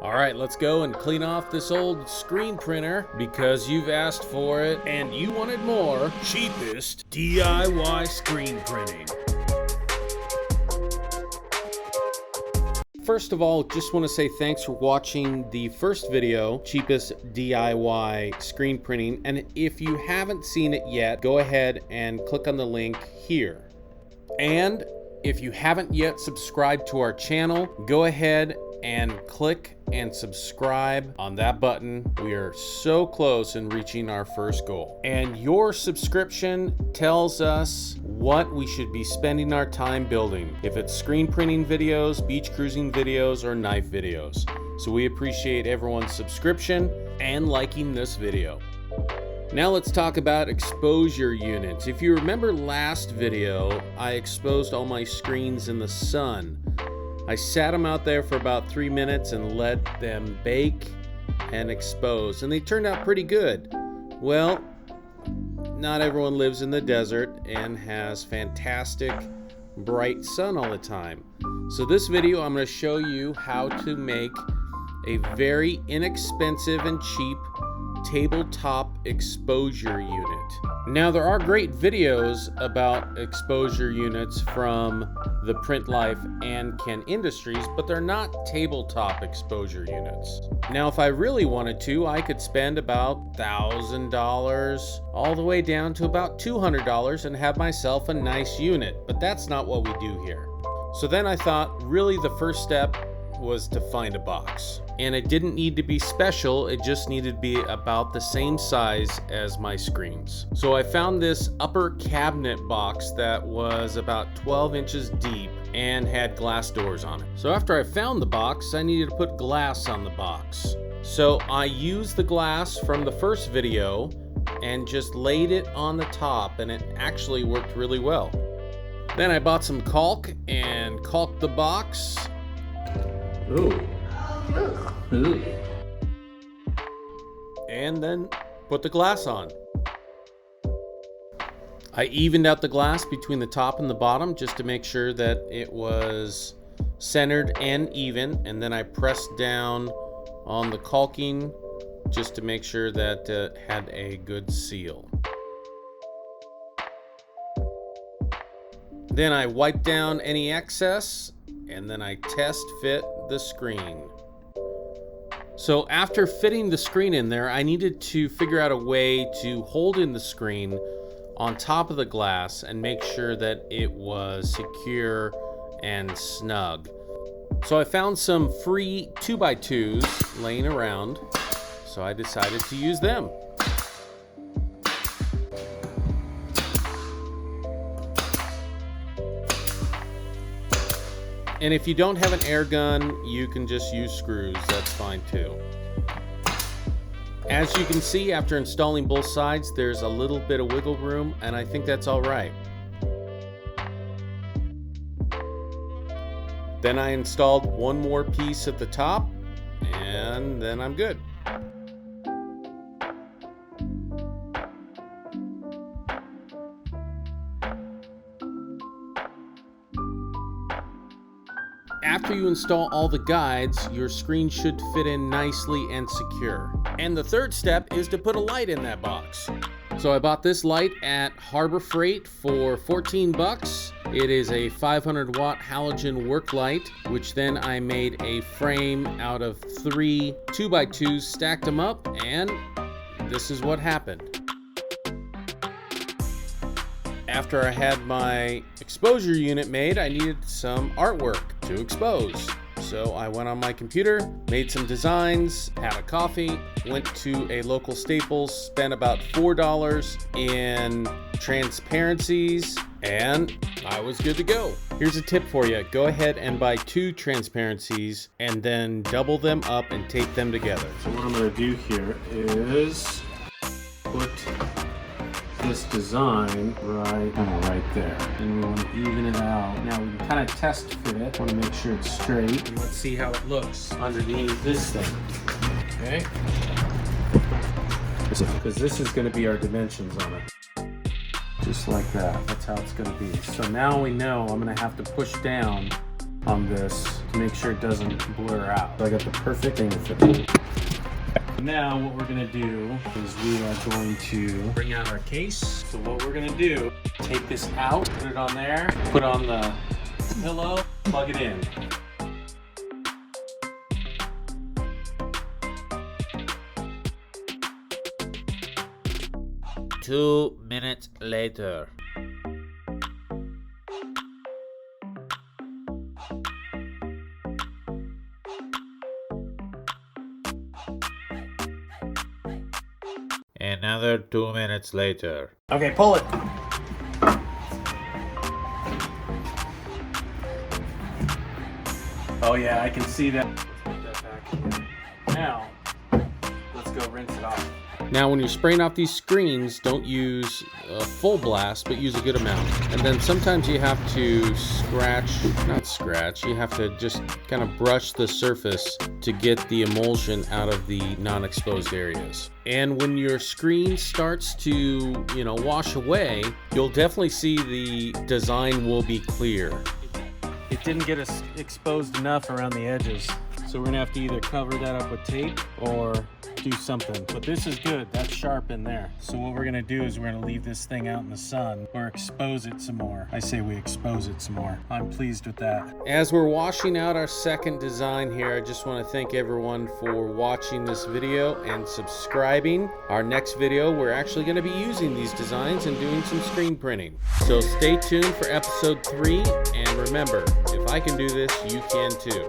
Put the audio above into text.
All right, let's go and clean off this old screen printer because you've asked for it and you wanted more. Cheapest DIY screen printing. First of all, just want to say thanks for watching the first video, cheapest DIY screen printing. And if you haven't seen it yet, go ahead and click on the link here. And if you haven't yet subscribed to our channel, go ahead and click and subscribe on that button. We are so close in reaching our first goal. And your subscription tells us what we should be spending our time building, if it's screen printing videos, beach cruising videos, or knife videos. So we appreciate everyone's subscription and liking this video. Now let's talk about exposure units. If you remember last video, I exposed all my screens in the sun. I sat them out there for about 3 minutes and let them bake and expose, and they turned out pretty good. Well, not everyone lives in the desert and has fantastic bright sun all the time. So this video, I'm going to show you how to make a very inexpensive and cheap tabletop exposure unit. Now there are great videos about exposure units from the Print Life and Ken Industries, but they're not tabletop exposure units. Now if I really wanted to, I could spend about $1,000 all the way down to about $200 and have myself a nice unit, but that's not what we do here. So then I thought really the first step was to find a box. And it didn't need to be special, it just needed to be about the same size as my screens. So I found this upper cabinet box that was about 12 inches deep and had glass doors on it. So after I found the box, I needed to put glass on the box. So I used the glass from the first video and just laid it on the top, and it actually worked really well. Then I bought some caulk and caulked the box. Ooh. Ooh. And then put the glass on. I evened out the glass between the top and the bottom just to make sure that it was centered and even, and then I pressed down on the caulking just to make sure that it had a good seal. Then I wiped down any excess, and then I test fit the screen. So after fitting the screen in there, I needed to figure out a way to hold in the screen on top of the glass and make sure that it was secure and snug. So I found some free 2x2s laying around, so I decided to use them. And if you don't have an air gun, you can just use screws, that's fine too. As you can see, after installing both sides, there's a little bit of wiggle room, and I think that's all right. Then I installed one more piece at the top, and then I'm good. After you install all the guides, your screen should fit in nicely and secure. And the third step is to put a light in that box. So I bought this light at Harbor Freight for 14 bucks. It is a 500 watt halogen work light, which then I made a frame out of 3 2x2s, stacked them up, and this is what happened. After I had my exposure unit made, I needed some artwork to expose. So I went on my computer, made some designs, had a coffee, went to a local Staples, spent about $4 in transparencies, and I was good to go. Here's a tip for you. Go ahead and buy 2 transparencies and then double them up and tape them together. So what I'm going to do here is put this design right there, and we want to even it out. Now we can kind of test fit it. Want to make sure it's straight. And let's see how it looks underneath this thing. Okay, because this is going to be our dimensions on it, just like that. That's how it's going to be. So now we know I'm going to have to push down on this to make sure it doesn't blur out. So I got the perfect thing for that. Now what we're gonna do is we are going to bring out our case. So what we're gonna do, take this out, put it on there, put on the pillow, plug it in. Two minutes later. Another 2 minutes later. Okay, pull it. Oh yeah, I can see that. Let's put that back here. Now, let's go rinse it off. Now when you're spraying off these screens, don't use a full blast, but use a good amount. And then sometimes you have to you have to just kind of brush the surface to get the emulsion out of the non-exposed areas. And when your screen starts to, wash away, you'll definitely see the design will be clear. It didn't get us exposed enough around the edges, so we're gonna have to either cover that up with tape or do something. But this is good, that's sharp in there. So what we're gonna do is we're gonna leave this thing out in the sun or expose it some more. I say we expose it some more. I'm pleased with that. As we're washing out our second design here, I just wanna thank everyone for watching this video and subscribing. Our next video, we're actually gonna be using these designs and doing some screen printing. So stay tuned for episode 3, and remember, if I can do this, you can too.